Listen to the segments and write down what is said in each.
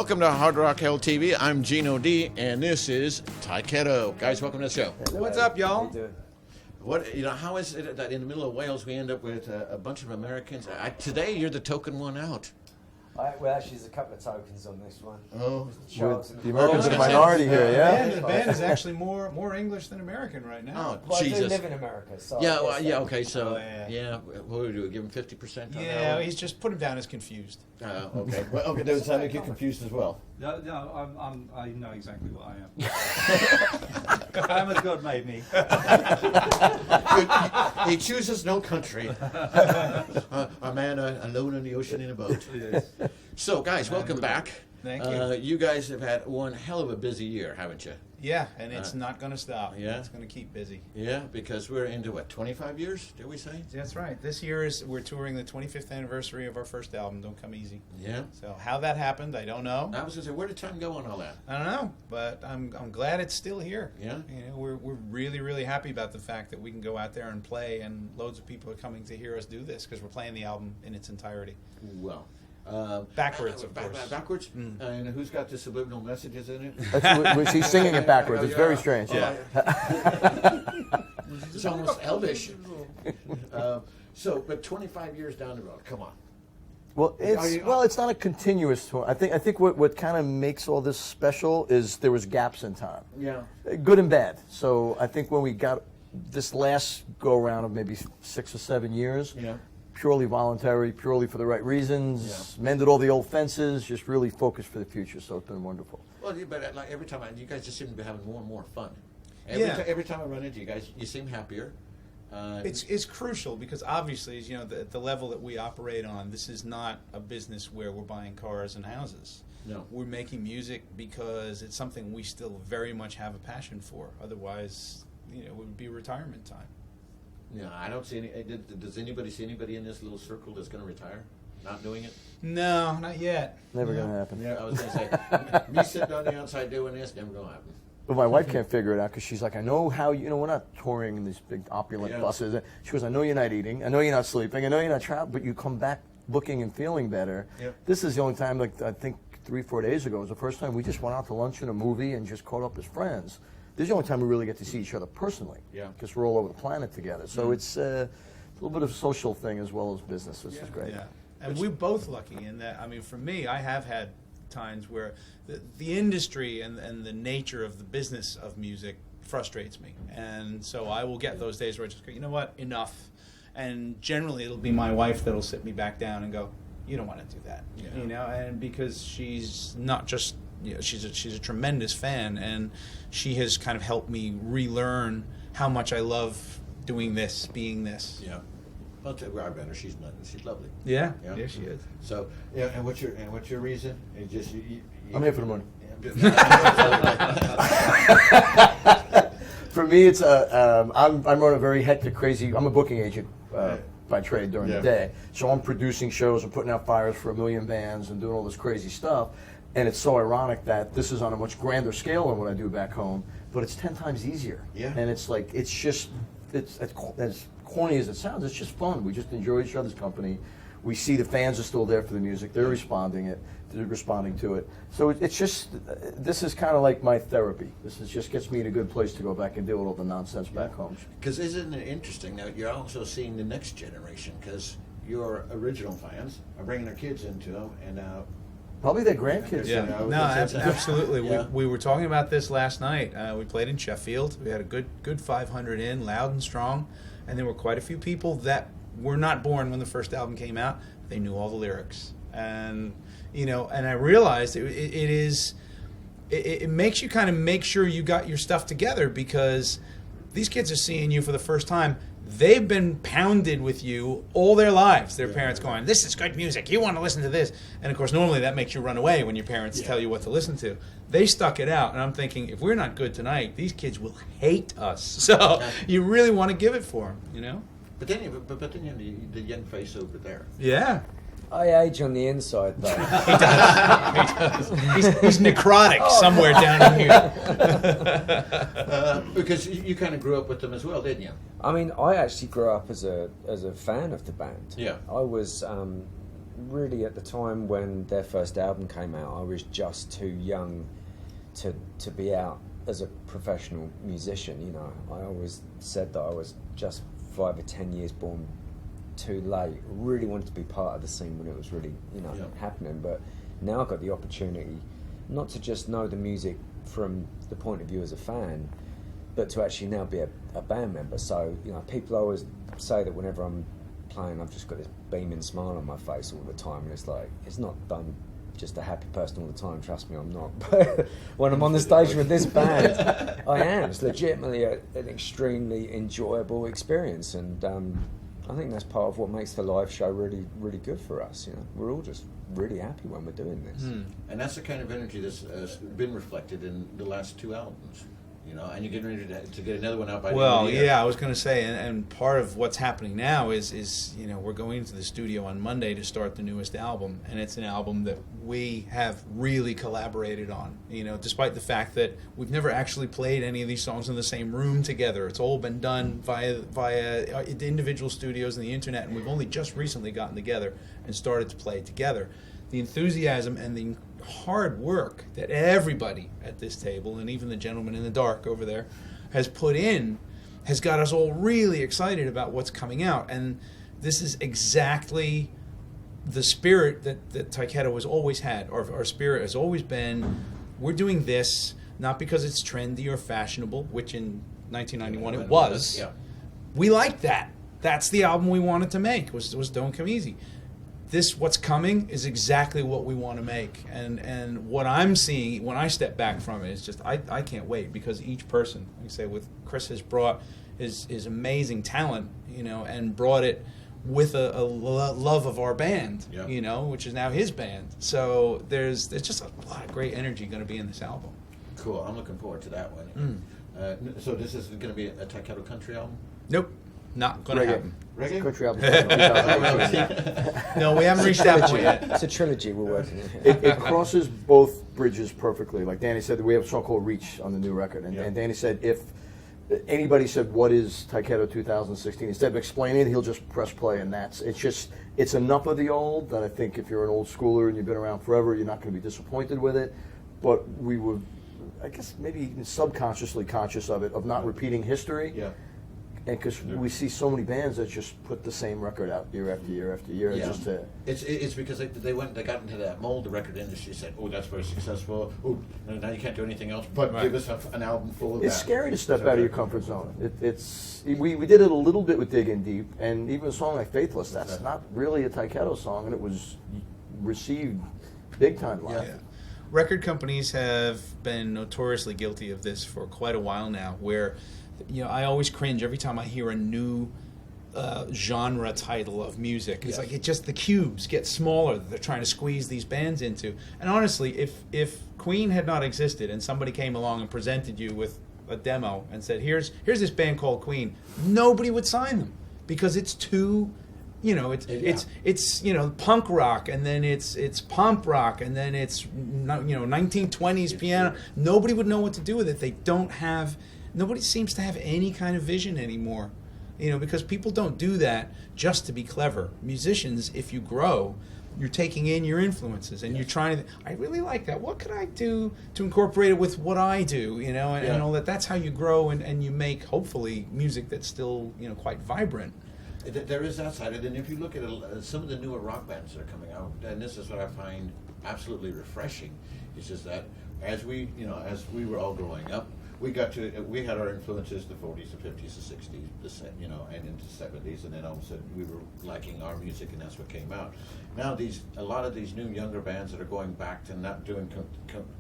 Welcome to HRH TV. I'm Gino D, and this is TYKETTO. Guys, welcome to the show. What's up, y'all? How is it that in the middle of Wales we end up with a bunch of Americans? Today you're the token one out. Well, actually, there's a couple of tokens on this one. Oh, the Americans are the minority here, yeah? The band is actually more English than American right now. Oh, Well, Jesus. I do live in America, so... Okay, so, what do we do, give him 50% on that Yeah, one? he's just put him down as confused. Okay. Well, okay, does that make you confused as well? No, I know exactly what I am. I am as God made me. He chooses no country. A man alone in the ocean in a boat. Yes. So, guys, welcome back. Thank you. You guys have had one hell of a busy year, haven't you? Yeah, and it's not going to stop. Yeah? It's going to keep busy. Yeah, because we're into, 25 years, did we say? That's right. This year we're touring the 25th anniversary of our first album, Don't Come Easy. Yeah. So how that happened, I don't know. I was going to say, where did time go on all that? I don't know, but I'm glad it's still here. Yeah? You know, we're really, really happy about the fact that we can go out there and play, and loads of people are coming to hear us do this because we're playing the album in its entirety. Well. Backwards, of course. Backwards? And who's got the subliminal messages in it? That's she's singing it backwards. It's very strange. Yeah. It's almost Elvish. But 25 years down the road, come on. Well, it's not a continuous tour. I think what kind of makes all this special is there was gaps in time. Yeah. Good and bad. So I think when we got this last go around of maybe 6 or 7 years, Yeah. purely voluntary, purely for the right reasons, mended all the old fences, just really focused for the future. So it's been wonderful. Well, but like every time, you guys just seem to be having more and more fun. Yeah. Every time I run into you guys, you seem happier. It's crucial because obviously, as you know, the level that we operate on, this is not a business where we're buying cars and houses. No. We're making music because it's something we still very much have a passion for. Otherwise, it would be retirement time. No, I don't see any. Does anybody see anybody in this little circle that's going to retire? Not doing it? No, not yet. Never going to happen. Yeah, I was going to say, me sitting on the outside doing this, never going to happen. But my wife can't figure it out because she's like, I know how, we're not touring in these big opulent buses. She goes, I know you're not eating. I know you're not sleeping. I know you're not traveling, but you come back looking and feeling better. Yep. This is the only time, like, I think 3-4 days ago was the first time we just went out to lunch and a movie and just caught up as friends. This is the only time we really get to see each other personally. Yeah. Because we're all over the planet together. So it's a little bit of a social thing as well as business, which is great. Yeah, and we're both lucky in that. I mean, for me, I have had times where the industry and the nature of the business of music frustrates me, and so I will get those days where I just go, you know what, enough. And generally, it'll be my wife that'll sit me back down and go, you don't want to do that, and because she's not just. She's a tremendous fan, and she has kind of helped me relearn how much I love doing this, being this. Yeah. I'll tell you, I bet her. She's lovely. Yeah, Yeah. yeah, she is. So, and what's your reason? It just I'm here for the money. Yeah. For me, it's I'm running a very hectic, crazy. I'm a booking agent by trade during the day, so I'm producing shows and putting out fires for 1 million bands and doing all this crazy stuff. And it's so ironic that this is on a much grander scale than what I do back home, but it's 10 times easier. Yeah. And it's like it's as corny as it sounds. It's just fun. We just enjoy each other's company. We see the fans are still there for the music. They're responding to it. So it's just, this is kind of like my therapy. This is just gets me in a good place to go back and deal with all the nonsense back home. Because isn't it interesting now? You're also seeing the next generation because your original fans are bringing their kids into them, and now. Probably their grandkids. Yeah, no, absolutely. Yeah. We were talking about this last night. We played in Sheffield. We had a good 500 in, loud and strong, and there were quite a few people that were not born when the first album came out. They knew all the lyrics, and and I realized it makes you kind of make sure you got your stuff together because these kids are seeing you for the first time. They've been pounded with you all their lives. Their parents going, this is good music. You want to listen to this. And, of course, normally that makes you run away when your parents tell you what to listen to. They stuck it out. And I'm thinking, if we're not good tonight, these kids will hate us. So you really want to give it for them, But then you have the young face over there. Yeah. I age on the inside, though. He does. He's necrotic somewhere down in here. Because you kind of grew up with them as well, didn't you? I mean, I actually grew up as a fan of the band. Yeah. I was really at the time when their first album came out, I was just too young to be out as a professional musician. You know, I always said that I was just 5 or 10 years born too late. Really wanted to be part of the scene when it was really, you know, happening. But now I've got the opportunity not to just know the music from the point of view as a fan, but to actually now be a band member. So, you know, people always say that whenever I'm playing, I've just got this beaming smile on my face all the time, and it's like, it's not done just a happy person all the time, trust me, I'm not. But when I'm on the stage with this band, I am. It's legitimately an extremely enjoyable experience, and I think that's part of what makes the live show really, really good for us. You know, we're all just really happy when we're doing this. And that's the kind of energy that's been reflected in the last 2 albums. You know, and you're getting ready to get another one out by the end of the year. Yeah, I was going to say, and part of what's happening now is, you know, we're going into the studio on Monday to start the newest album, and it's an album that we have really collaborated on. You know, despite the fact that we've never actually played any of these songs in the same room together. It's all been done via the individual studios and the internet, and we've only just recently gotten together and started to play together. The enthusiasm and the hard work that everybody at this table, and even the gentleman in the dark over there, has put in, has got us all really excited about what's coming out. And this is exactly the spirit that TYKETTO has always had. Our spirit has always been, we're doing this not because it's trendy or fashionable, which in 1991 it was. Yeah. We like that. That's the album we wanted to make, was Don't Come Easy. This, what's coming, is exactly what we want to make, and what I'm seeing when I step back from it is just I can't wait, because each person, like I say, with Chris has brought his amazing talent, you know, and brought it with a love of our band, you know, which is now his band. So there's just a lot of great energy going to be in this album. Cool. I'm looking forward to that one. So this is going to be a TYKETTO country album? Nope. Not going to happen. Reggae? Country album. No, we haven't reached that point yet. It's a trilogy we're working on. It crosses both bridges perfectly. Like Danny said, we have a song called Reach on the new record. And Danny said, if anybody said, what is TYKETTO 2016? Instead of explaining it, he'll just press play, and it's enough of the old that I think if you're an old schooler and you've been around forever, you're not going to be disappointed with it. But we were, I guess, maybe even subconsciously conscious of it, of not repeating history. Yeah. And because we see so many bands that just put the same record out year after year after year. Yeah. Just It's because they got into that mold. The record industry said, "Oh, that's very successful. Oh, now you can't do anything else but give us an album full of that." It's scary to step out of your comfort zone. We did it a little bit with Digging Deep, and even a song like Faithless, that's not really a TYKETTO song, and it was received big time live. Yeah. Record companies have been notoriously guilty of this for quite a while now, where, you know, I always cringe every time I hear a new genre title of music. It's like the cubes get smaller that they're trying to squeeze these bands into. And honestly, if Queen had not existed and somebody came along and presented you with a demo and said, here's this band called Queen, nobody would sign them, because it's too, you know, it's you know, punk rock, and then it's pump rock, and then it's, you know, 1920s piano. Nobody would know what to do with it. Nobody seems to have any kind of vision anymore, you know, because people don't do that just to be clever. Musicians, if you grow, you're taking in your influences, and you're trying to, I really like that. What could I do to incorporate it with what I do, you know, and all that. That's how you grow, and you make, hopefully, music that's still, you know, quite vibrant. There is that side, and then if you look at some of the newer rock bands that are coming out, and this is what I find absolutely refreshing, is just that as we were all growing up, we had our influences, the 40s, the 50s, the 60s, you know, and into the 70s, and then all of a sudden we were liking our music, and that's what came out. Now a lot of these new younger bands that are going back to not doing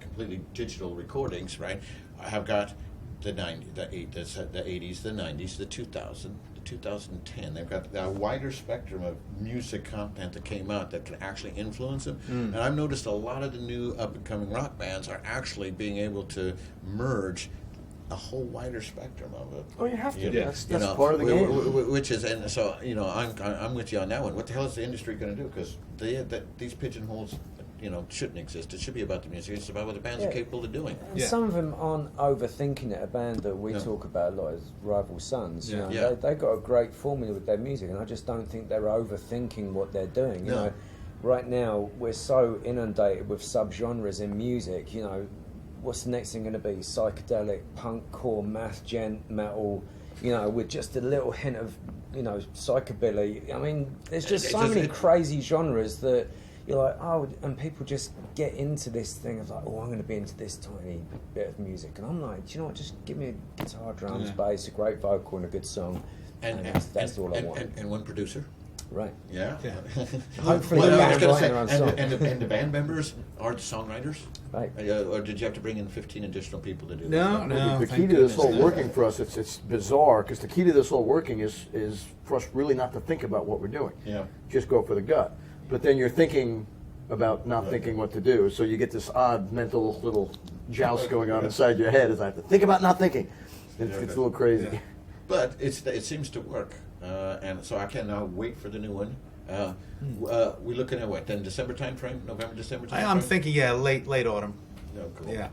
completely digital recordings, right, have got the 90s, the 80s, the 90s, the 2000s, the 2010. They've got a wider spectrum of music content that came out that can actually influence them. And I've noticed a lot of the new up-and-coming rock bands are actually being able to merge a whole wider spectrum of it. Oh, you have to. Yeah. That's part of the game. Which is, and so, you know, I'm with you on that one. What the hell is the industry going to do? Because these pigeonholes, you know, shouldn't exist. It should be about the music. It's about what the bands are capable of doing. And some of them aren't overthinking it. A band that we talk about a lot is Rival Sons. You know, they got a great formula with their music, and I just don't think they're overthinking what they're doing. You know, right now we're so inundated with subgenres in music. You know, what's the next thing going to be? Psychedelic, punk, core, math, gent, metal. You know, with just a little hint of, you know, psychobilly. I mean, there's just so many crazy genres that you're like, oh, and people just get into this thing of like, oh, I'm going to be into this tiny bit of music, and I'm like, do you know what? Just give me a guitar, drums, bass, a great vocal, and a good song, and that's all I want. And one producer. Right. Yeah. Hopefully, well, the I was band gonna writing say, their own song. and the band members are the songwriters. Right. Or did you have to bring in 15 additional people to do No, this? no. The key to this all working for us, it's bizarre, because the key to this all working is for us really not to think about what we're doing. Yeah. Just go for the gut. But then you're thinking about not thinking what to do, so you get this odd mental little joust going on inside your head as I have to think about not thinking. It's a little crazy. Yeah. But it seems to work, and so I cannot wait for the new one. We're looking at what, then December time frame? November, December time frame? I'm thinking, yeah, late autumn. Oh, cool. Yeah.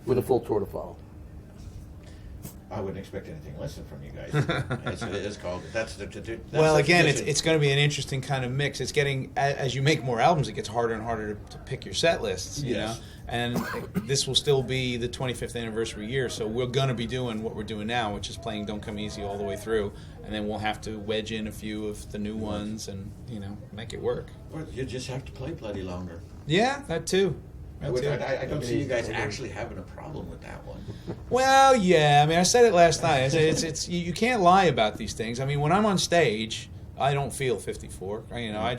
With a full tour to follow. I wouldn't expect anything less than from you guys. It's called, that's Well, the again, tradition. it's going to be an interesting kind of mix. It's getting, as you make more albums, it gets harder and harder to pick your set lists, you Yes. know? And this will still be the 25th anniversary year, so we're going to be doing what we're doing now, which is playing Don't Come Easy all the way through, and then we'll have to wedge in a few of the new ones and, you know, make it work. Or you just have to play bloody longer. Yeah, that too. That Which too. I don't see you guys actually having a problem with that one. Well, yeah. I mean, I said it last night. I said it's you can't lie about these things. I mean, when I'm on stage, I don't feel 54. You know,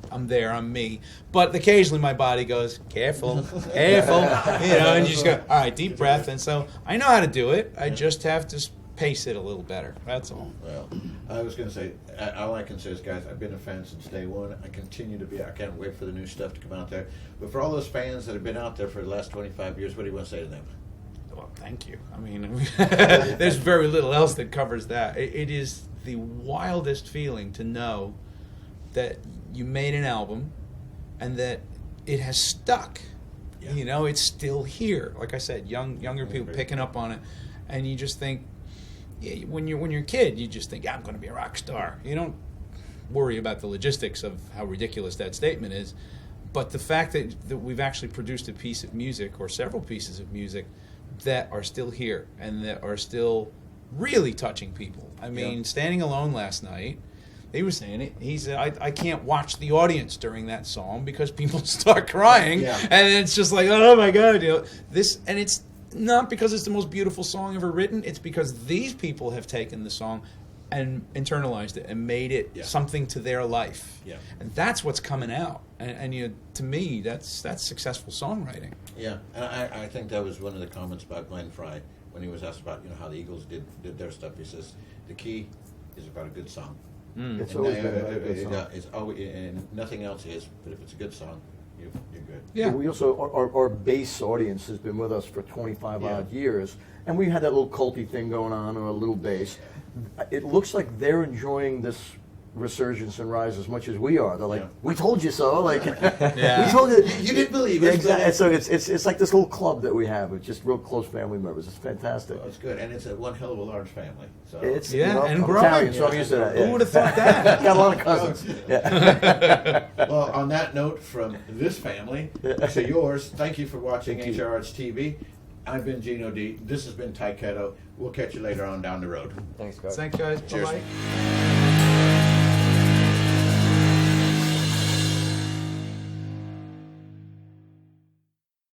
I'm there. I'm me. But occasionally, my body goes, "Careful, careful," you know, and you just go, "All right, deep breath." And so I know how to do it. I just have to pace it a little better. That's all. Well, I was going to say, all I can say is, guys, I've been a fan since day one. I continue to be. I can't wait for the new stuff to come out there. But for all those fans that have been out there for the last 25 years, what do you want to say to them? Well, thank you. I mean, there's very little else that covers that. It is the wildest feeling to know that you made an album and that it has stuck. Yeah. You know, it's still here. Like I said, younger people picking up on it, and you just think, yeah, when you're a kid, you just think, yeah, I'm going to be a rock star. You don't worry about the logistics of how ridiculous that statement is. But the fact that we've actually produced a piece of music or several pieces of music that are still here and that are still really touching people. I mean, Standing Alone last night, he was saying it. He said, I can't watch the audience during that song because people start crying. Yeah. And it's just like, oh my God. You know, and it's not because it's the most beautiful song ever written. It's because these people have taken the song and internalized it and made it something to their life. Yeah. And that's what's coming out. And you know, to me, that's successful songwriting. Yeah, and I think that was one of the comments about Glenn Frey when he was asked about how the Eagles did their stuff. He says the key is about a good song. It's And, always been about a good song. it's always, and nothing else is. But if it's a good song, you're good. Yeah. We also, our base audience has been with us for 25 odd years, and we had that little culty thing going on, or a little bass. It looks like they're enjoying this resurgence and rise as much as we are. They're like, we told you so. Like, we told you. You didn't believe Yeah, it. exactly. So it's like this little club that we have with just real close family members. It's fantastic. Well, it's good, and it's one hell of a large family. So It's Yeah, and I'm growing. Italian, so I'm used to that. Who would have thought that? Got a lot of cousins. Yeah. well, on that note, from this family to yours, thank you for watching HRH TV. I've been Gino D. This has been TYKETTO. We'll catch you later on down the road. Thanks, guys. Thanks, guys. Cheers. Bye-bye.